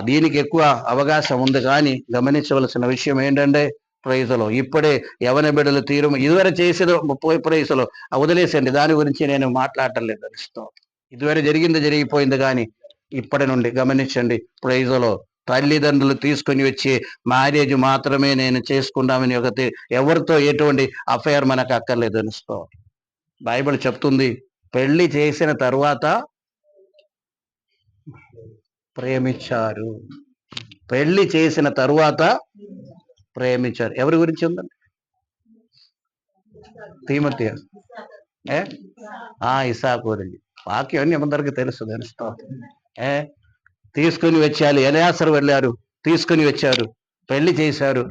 దీనికి ఎక్కువ అవకాశం ఉంది. కానీ గమనించవలసిన విషయం ఏంటంటే ప్రైజులో ఇప్పుడే యవన బిడ్డలు తీరు ఇదివరకు చేసేదో 30 ప్రైజులో వదిలేసండి, దాని గురించి నేను మాట్లాడటం లేదు. ఇదివరకు జరిగిపోయింది. కానీ ఇప్పటి నుండి గమనించండి, ప్రైజులో తల్లిదండ్రులు తీసుకొని వచ్చి మ్యారేజ్ మాత్రమే నేను చేసుకుందామని ఎవరితో ఎటువంటి అఫైర్ మనకు అక్కర్లేదు అనుకో. బైబిల్ చెప్తుంది, పెళ్లి చేసిన తర్వాత ప్రేమించారు. పెళ్లి చేసిన తరువాత ప్రేమించారు. ఎవరి గురించి ఉందండి? తిమోతి, ఇసాకు గురించి. వాక్యం అన్ని అందరికి తెలుసు. తీసుకుని వచ్చారు, ఎలియాసరు వెళ్ళారు, తీసుకుని వచ్చారు, పెళ్లి చేశారు.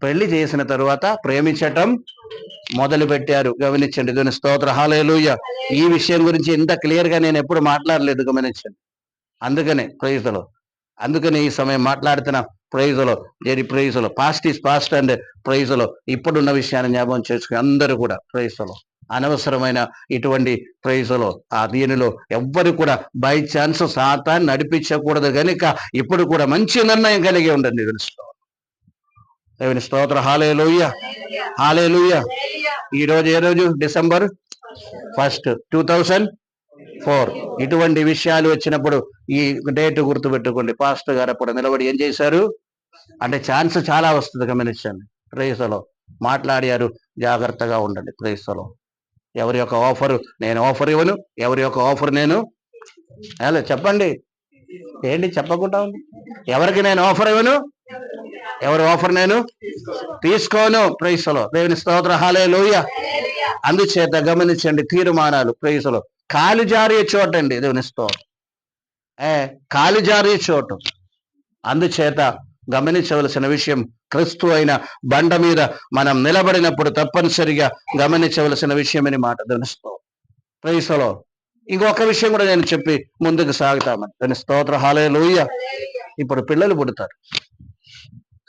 పెళ్లి చేసిన తరువాత ప్రేమించటం మొదలు పెట్టారు. గమనించండి. దీని స్తోత్ర. హల్లెలూయా. ఈ విషయం గురించి ఇంత క్లియర్ గా నేను ఎప్పుడు మాట్లాడలేదు. గమనించండి. అందుకనే ఈ సమయం మాట్లాడుతున్న ప్రైజులో ప్రైజులో పాస్ట్ ఈస్ పాస్ట్ అండ్ ప్రైజులో ఇప్పుడున్న విషయాన్ని జ్ఞాపకం చేసుకుని అందరూ కూడా ప్రైజులో అనవసరమైన ఇటువంటి ప్రైజులో దీనిలో ఎవ్వరు కూడా బై ఛాన్స్ సాతాన్ని నడిపించకూడదు. కనుక ఇప్పుడు కూడా మంచి నిర్ణయం కలిగి ఉండండి. దేవుని స్తోత్ర. హల్లెలూయా. హల్లెలూయా. ఈ రోజు ఏ రోజు? December 1, 2004. ఇటువంటి విషయాలు వచ్చినప్పుడు ఈ డేట్ గుర్తుపెట్టుకోండి. పాస్టర్ గారు అప్పుడు నిలబడి ఏం చేశారు అంటే ఛాన్స్ చాలా వస్తుంది. గమనించండి. ప్రైజులో మాట్లాడారు. జాగ్రత్తగా ఉండండి. ప్రైజులో ఎవరి యొక్క ఆఫర్ నేను ఆఫర్ ఇవ్వను, ఎవరి యొక్క ఆఫర్ నేను చెప్పండి. ఏంటి చెప్పకుండా ఉంది? ఎవరికి నేను ఆఫర్ ఇవ్వను, ఎవరి ఆఫర్ నేను తీసుకోను. ప్రైజులో దేవుని స్తోత్ర. హల్లెలూయా. అందుచేత గమనించండి, తీర్మానాలు ప్రైజులో కాలు జారే చోటండి. దేవుని స్తోత్రం. కాలు జారే చోటు. అందుచేత గమనించవలసిన విషయం, క్రీస్తు అయిన బండ మీద మనం నిలబడినప్పుడు తప్పనిసరిగా గమనించవలసిన విషయం అని మాట. దేవుని స్తోత్రం. ప్రైజులో ఇంకొక విషయం కూడా నేను చెప్పి ముందుకు సాగుతామని. దేవుని స్తోత్ర. హల్లెలూయా. ఇప్పుడు పిల్లలు పుడతారు.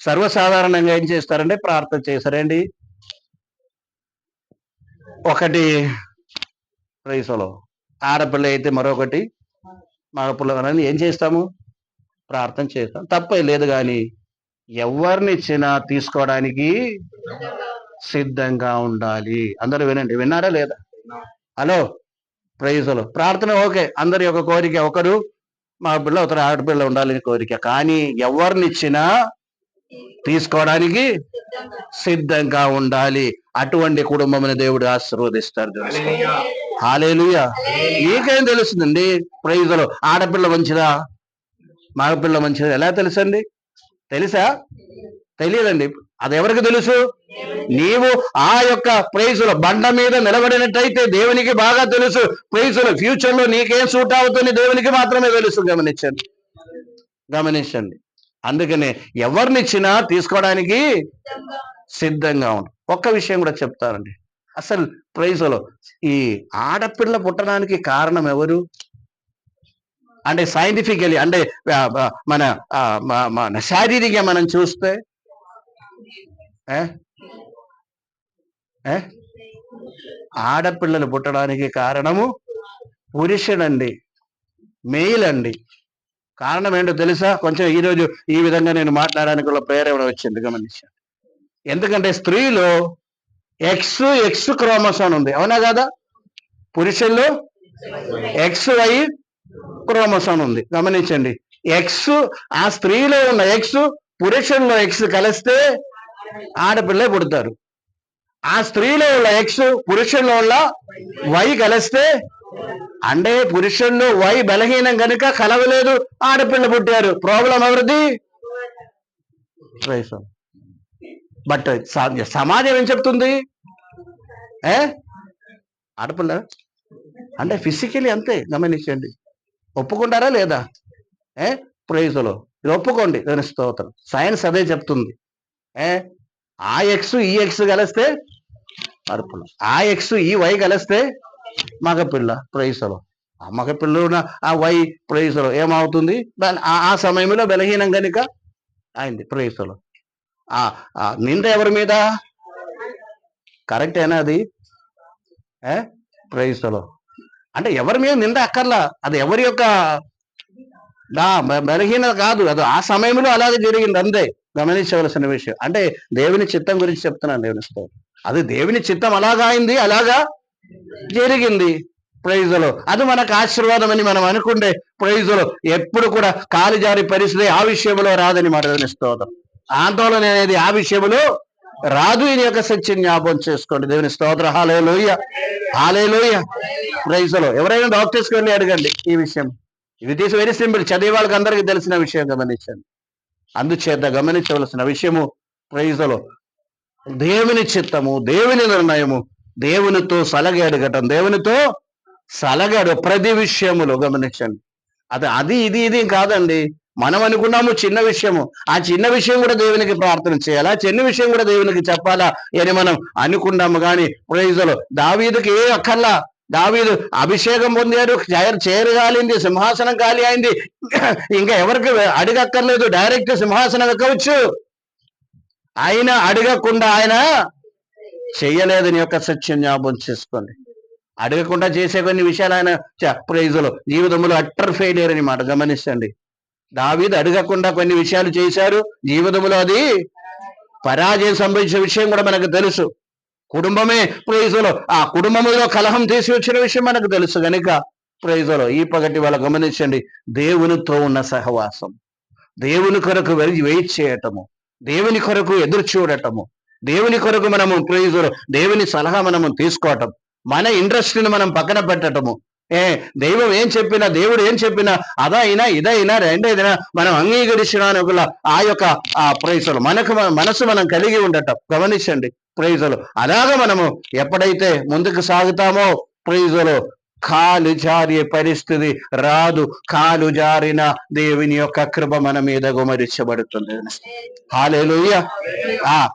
సర్వసాధారణంగా ఏం చేస్తారంటే ప్రార్థన చేస్తారండి. ఒకటి ప్రైజులో ఆడపిల్ల అయితే మరొకటి మగపిల్ల. ఏం చేస్తాము? ప్రార్థన చేస్తాం. తప్పే లేదు. కానీ ఎవరిని ఇచ్చినా తీసుకోవడానికి సిద్ధంగా ఉండాలి. అందరూ వినండి. విన్నారా లేదా? హలో. ప్రైజులో ప్రార్థన ఓకే, అందరి యొక్క కోరిక. ఒకరు మగపిల్ల, ఒకరు ఆడపిల్ల ఉండాలని కోరిక. కానీ ఎవరినిచ్చినా తీసుకోవడానికి సిద్ధంగా ఉండాలి. అటువంటి కుటుంబం దేవుడు ఆశీర్వదిస్తారు. హల్లెలూయా. మీకేం తెలుస్తుందండి? ప్రైజులో ఆడపిల్ల మంచిదా మగపిల్ల మంచిదా ఎలా తెలుసండి? తెలుసా? తెలియదండి. అది ఎవరికి తెలుసు? నీవు ఆ యొక్క ప్రైజులో బండ మీద నిలబడినట్టయితే దేవునికి బాగా తెలుసు. ప్రైజులో ఫ్యూచర్ లో నీకేం సూట్ అవుతుంది దేవునికి మాత్రమే తెలుసు. గమనించండి. అందుకనే ఎవరినిచ్చినా తీసుకోవడానికి సిద్ధంగా ఉండు. ఒక్క విషయం కూడా చెప్తానండి. అసలు ప్రైజులో ఈ ఆడపిల్ల పుట్టడానికి కారణం ఎవరు అంటే సైంటిఫికలీ అంటే మన శారీరకంగా మనం చూస్తే ఆడపిల్లలు పుట్టడానికి కారణము పురుషుడండి, మెయిల్ అండి. కారణం ఏంటో తెలుసా? కొంచెం ఈరోజు ఈ విధంగా నేను మాట్లాడడానికి ప్రేరణ వచ్చింది. గమనించాను. ఎందుకంటే స్త్రీలో ఎక్స్ క్రోమోసోమ్ ఉంది. అవునా కదా? పురుషుల్లో XY క్రోమోసోమ్ ఉంది. గమనించండి. ఎక్స్ ఆ స్త్రీలో ఉన్న ఎక్స్ పురుషుల్లో ఎక్స్ కలిస్తే ఆడపిల్లే పుడతారు. ఆ స్త్రీలో ఉన్న ఎక్స్ పురుషుల్లో ఉన్న Y కలిస్తే అంటే పురుషుల్లో వై బలహీనం కనుక కలవలేదు, ఆడపిల్ల పుట్టారు. ప్రాబ్లం ఎవరిది? బట్ సమాజం ఏం చెప్తుంది? ఏ ఆడపిల్ల అంటే ఫిజికలీ అంతే, గమనించండి. ఒప్పుకుంటారా లేదా? ప్రైజులో ఇది ఒప్పుకోండి, దాని స్తోత్రం. సైన్స్ అదే చెప్తుంది. ఆ ఎక్స్ ఈ ఎక్స్ కలిస్తే ఆడపిల్ల, ఆ ఎక్స్ ఈ వై కలిస్తే మగపిల్ల. ప్రైజులో ఆ మగపిల్ల ఆ వై ప్రైజులో ఏమవుతుంది? ఆ సమయంలో బలహీనం కనుక అయింది. ప్రైజులో నింద ఎవరి మీద? కరెక్టేనా అది? ప్రైజులో అంటే ఎవరి మీద నింద అక్కర్లా, అది ఎవరి యొక్క బలహీనత కాదు, అది ఆ సమయంలో అలాగే జరిగింది అంతే. గమనించవలసిన విషయం. అంటే దేవుని చిత్తం గురించి చెప్తున్నాను. దేవుని స్తోత్రం. అది దేవుని చిత్తం అలాగా అయింది, అలాగా జరిగింది. ప్రైజులో అది మనకు ఆశీర్వాదం అని మనం అనుకుంటే ప్రైజులో ఎప్పుడు కూడా కాలు జారి పరిస్థితి ఆ విషయంలో రాదని మాట. దేవుని స్తోత్రం. ఆందోళన అనేది ఆ విషయంలో రాదు. ఈ యొక్క సత్యం జ్ఞాపకం చేసుకోండి. దేవుని స్తోత్రం. హల్లెలూయా, హల్లెలూయా. ప్రైజులో ఎవరైనా డాక్టర్స్కి వెళ్ళి అడగండి ఈ విషయం. ఇట్ ఈస్ వెరీ సింపుల్, చదివే వాళ్ళకి అందరికీ తెలిసిన విషయం. గమనించండి. అందుచేత గమనించవలసిన విషయము ప్రైజులో దేవుని చిత్తము, దేవుని నిర్ణయము, దేవునితో సలగి అడగటం, దేవునితో సలగాడు ప్రతి విషయములో. గమనించండి. అది ఇది కాదండి. మనం అనుకున్నాము చిన్న విషయము, ఆ చిన్న విషయం కూడా దేవునికి ప్రార్థన చేయాలా, చిన్న విషయం కూడా దేవునికి చెప్పాలా అని మనం అనుకున్నాము. కానీ ప్రైజులో దావీదుకి ఏ అక్కర్లా. దావీదు అభిషేకం పొందాడు, చేరు కాలింది, సింహాసనం ఖాళీ అయింది, ఇంకా ఎవరికి అడగక్కర్లేదు, డైరెక్ట్ సింహాసనం ఎక్కవచ్చు. ఆయన అడగకుండా ఆయన చెయ్యలేదని యొక్క సత్యం జ్ఞాపకం చేసుకోండి. అడగకుండా చేసే కొన్ని విషయాలు ఆయన ప్రైజులో జీవితంలో అట్టర్ ఫెయిలియర్ అని మాట. గమనించండి. దావీదు అడగకుండా కొన్ని విషయాలు చేశారు, జీవితంలో అది పరాజయం సంభవించిన విషయం కూడా మనకు తెలుసు. కుటుంబమే ప్రైజులో ఆ కుటుంబంలో కలహం తీసి వచ్చిన విషయం మనకు తెలుసు కనుక ప్రైజులో ఈ పగటి వాళ్ళ గమనించండి. దేవునితో ఉన్న సహవాసం, దేవుని కొరకు వెయిట్ చేయటము, దేవుని కొరకు ఎదురు చూడటము, దేవుని కొరకు మనము ప్రైజులో దేవుని సలహా మనము తీసుకోవటం, మన ఇంట్రెస్ట్ని మనం పక్కన పెట్టటము. దైవం ఏం చెప్పినా, దేవుడు ఏం చెప్పినా, అదైనా ఇదైనా రెండైనా మనం అంగీకరించిన ఆ యొక్క ప్రైజులు మనసు మనం కలిగి ఉండటం. గమనించండి. ప్రైజులు అలాగా మనము ఎప్పుడైతే ముందుకు సాగుతామో ప్రైజులు కాలు జారే పరిస్థితి రాదు. కాలు జారిన దేవుని యొక్క కృప మన మీద గుమరించబడుతుంది. హల్లెలూయా.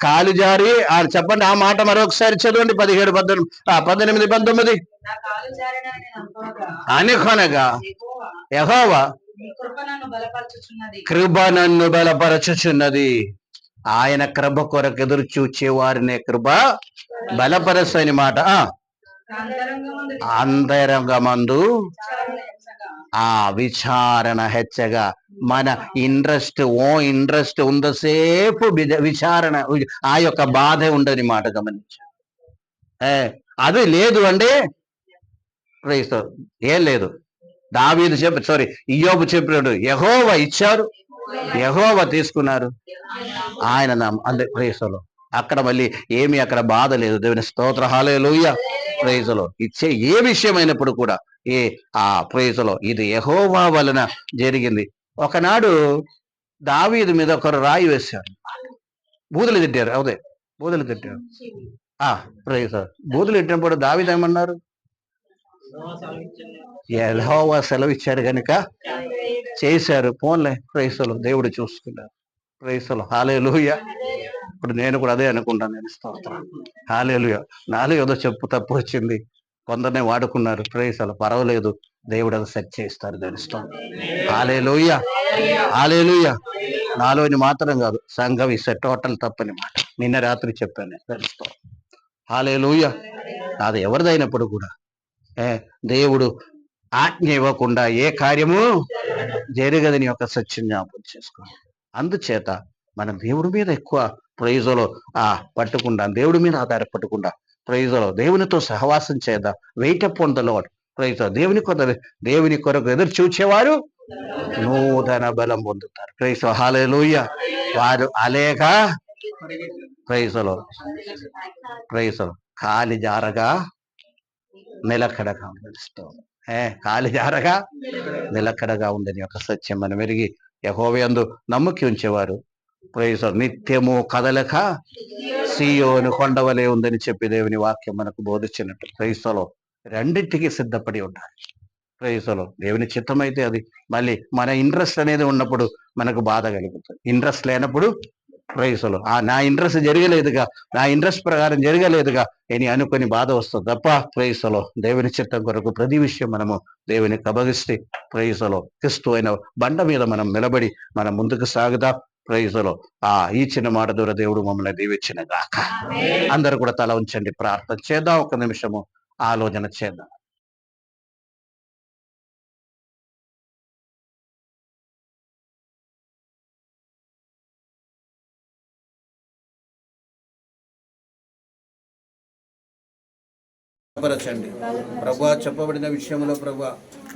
కాలు జారి చెప్పండి ఆ మాట మరొకసారి చదవండి. 17, 18, 19. అనుకొనగా యెహోవా కృప నన్ను బలపరచుచున్నది. ఆయన కృప కొరకు ఎదురు చూచే వారినే కృప బలపరచు అని మాట. అంతరంగమందు విచారణ హెచ్చగా మన ఇంట్రెస్ట్ ఉందసేపు విచారణ ఆ యొక్క బాధ ఉండని మాట. గమనించ అది లేదు అంటే ఏం లేదు. దావీదు ఇయ్యోబు చెప్పినాడు, యెహోవా ఇచ్చారు, యెహోవా తీసుకున్నారు, ఆయన అంతే. ప్రేసలో అక్కడ మళ్ళీ ఏమి అక్కడ బాధ లేదు. దేవుని స్తోత్ర. హల్లెలూయా. ప్రైజులో ఇచ్చే ఏ విషయమైనప్పుడు కూడా ప్రైజులో ఇది యెహోవా వలన జరిగింది. ఒకనాడు దావీదు మీద ఒకరు రాయి వేశారు, బూదులు తిట్టారు. అదే బూదులు తిట్టారు. ప్రైజ్ బూదులు తిట్టినప్పుడు దావీదు ఏమన్నారు? యెహోవా సెలవిచ్చారు కనుక చేశారు. పోన్లే, ప్రైజులో దేవుడు చూసుకున్నారు. ప్రైజులో. హల్లెలూయా. ఇప్పుడు నేను కూడా అదే అనుకుంటాను. నేను స్తోత్రం. హల్లెలూయా. నాలో ఏదో తప్పు వచ్చింది, కొందరినే వాడుకున్నారు. ప్రైజులో పర్వాలేదు, దేవుడు అది సెట్ చేస్తారు. తెలుస్తాం. హల్లెలూయా, హల్లెలూయా. నాలోని మాత్రం కాదు, సంఘం ఈ టోటల్ తప్పని మాట నిన్న రాత్రి చెప్పాను. తెలుస్తాం. హల్లెలూయా. అది ఎవరిదైనప్పుడు కూడా దేవుడు ఆజ్ఞ ఇవ్వకుండా ఏ కార్యము జరగదని యొక్క సత్యం జ్ఞాపకం చేసుకోండి. అందుచేత మనం దేవుడి మీద ఎక్కువ ప్రైజులో పట్టుకుండా, దేవుడి మీద ఆధారపడకుండా ప్రైజులో దేవునితో సహవాసం చేద్దాం. వెయిట్ అప్ ఆన్ ద లార్డ్. ప్రైజ్ దేవుని కొరకు ఎదురు చూచేవారు నూతన బలం పొందుతారు. ప్రైజ్. హల్లెలూయా. వారు అలేక ప్రైజులో కాలి జారగా నిలకడగా. కాలి జారగా నిలకడగా ఉండని యొక్క సత్యం మనం ఎరిగి యెహోవాయందు నమ్మకి ఉంచేవారు ప్రైజ్ నిత్యము కదలక సీయోను కొండవలే ఉందని చెప్పి దేవుని వాక్యం మనకు బోధించినట్టు క్రైస్తలో రెండింటికి సిద్ధపడి ఉండాలి. క్రైస్తలో దేవుని చిత్తం అయితే అది, మళ్ళీ మన ఇంట్రెస్ట్ అనేది ఉన్నప్పుడు మనకు బాధ కలుగుతుంది. ఇంట్రెస్ట్ లేనప్పుడు క్రైస్తలో నా ఇంట్రెస్ట్ జరగలేదుగా, నా ఇంట్రెస్ట్ ప్రకారం జరగలేదుగా అని అనుకొని బాధ వస్తుంది తప్ప క్రైస్తలో దేవుని చిత్తం కొరకు ప్రతి విషయం మనము దేవునికి అప్పగిస్తే క్రైస్తలో క్రీస్తు అయిన బండ మీద మనం నిలబడి మనం ముందుకు సాగుదాం. ప్రైజులో ఈ చిన్న మాట ద్వారా దేవుడు మమ్మల్ని దీవించిన గాక. అందరూ కూడా తల ఉంచండి, ప్రార్థన చేద్దాం. ఒక నిమిషము ఆలోచన చేద్దాం. పరచండి ప్రభువా, చెప్పబడిన విషయంలో ప్రభువా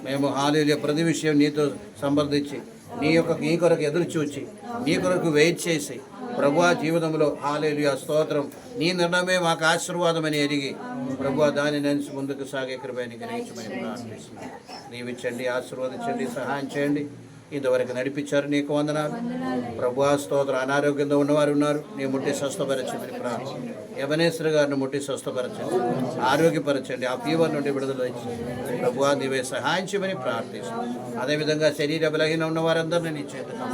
మేము హల్లెలూయా ప్రతి విషయం నీతో సంప్రదించి నీ కొరకు ఎదురు చూచి నీ కొరకు వెయిట్ చేసి ప్రభువా జీవితంలో హల్లెలూయా స్తోత్రం నీ నిర్ణయమే మాకు ఆశీర్వాదమని ఎరిగి ప్రభువా దాని నుంచి ముందుకు సాగే కృపని గ్రహించమని ప్రార్థిస్తున్నాం. దీవించండి, ఆశీర్వదించండి, సహాయం చేయండి. ఇంతవరకు నడిపించారు, నీకు వందనాలు ప్రభువా స్తోత్రం. అనారోగ్యంతో ఉన్నవారు ఉన్నారు, నీ ముట్టి స్వస్థపరచమని ప్రార్థన. యవనేశ్వర గారిని ముట్టి స్వస్థపరచండి, ఆరోగ్యపరచండి, ఆ ఫీవర్ నుండి విడుదల ఇచ్చి ప్రభువా నీవే సహాయం చేయమని ప్రార్థిస్తున్నాం. అదేవిధంగా శరీర బలహీన ఉన్న వారందరినీ నీ చేతులు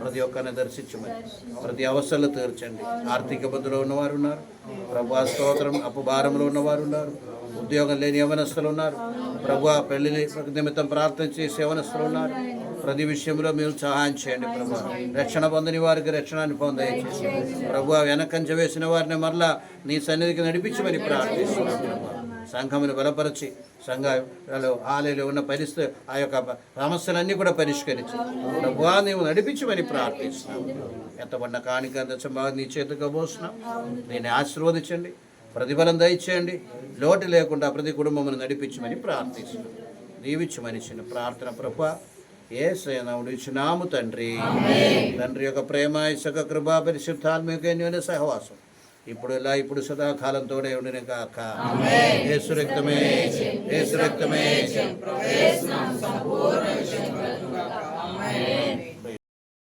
ప్రతి ఒక్కరిని దర్శించమని, ప్రతి అవసరాలు తీర్చండి. ఆర్థిక ఇబ్బందులో ఉన్నవారు ఉన్నారు ప్రభువా స్తోత్రం. అపభారంలో ఉన్నవారు ఉన్నారు, ఉద్యోగం లేని యవనస్తులు ఉన్నారు ప్రభువా, పెళ్లి నిమిత్తం ప్రార్థన చేసే యవనస్తులు ఉన్నారు. ప్రతి విషయంలో మీరు సహాయం చేయండి ప్రభువా. రక్షణ పొందని వారికి రక్షణాన్ని పొందచేసి ప్రభువా, వెనకంచ వేసిన వారిని మరలా నీ సన్నిధికి నడిపించమని ప్రార్థిస్తున్నాం ప్రభువా. సంఘమును బలపరిచి సంఘాలలో ఆలయంలో ఉన్న పరిస్థితి ఆ యొక్క సమస్యలన్నీ కూడా పరిష్కరించి ప్రభువా నీవు నడిపించమని ప్రార్థిస్తున్నాం. ఎంతబడిన కాணிక దశంభాగం నీ చేతిగా పోస్తున్నాం, దీన్ని ఆశీర్వదించండి, ప్రతిఫలం దయచేయండి, లోటు లేకుండా ప్రతి కుటుంబమును నడిపించమని ప్రార్థిస్తున్నాం. దీవించమని చిన్న ప్రార్థన ప్రభువా యేసయ్య నామములో ఇచ్చినాము తండ్రి. తండ్రి యొక్క ప్రేమ, ఇసుక కృపా, పరిశుద్ధాత్మక సహవాసం ఇప్పుడు ఇలా ఇప్పుడు సదాకాలంతోనే ఉండిన కాక. యేసు రక్తమే, యేసు రక్తమే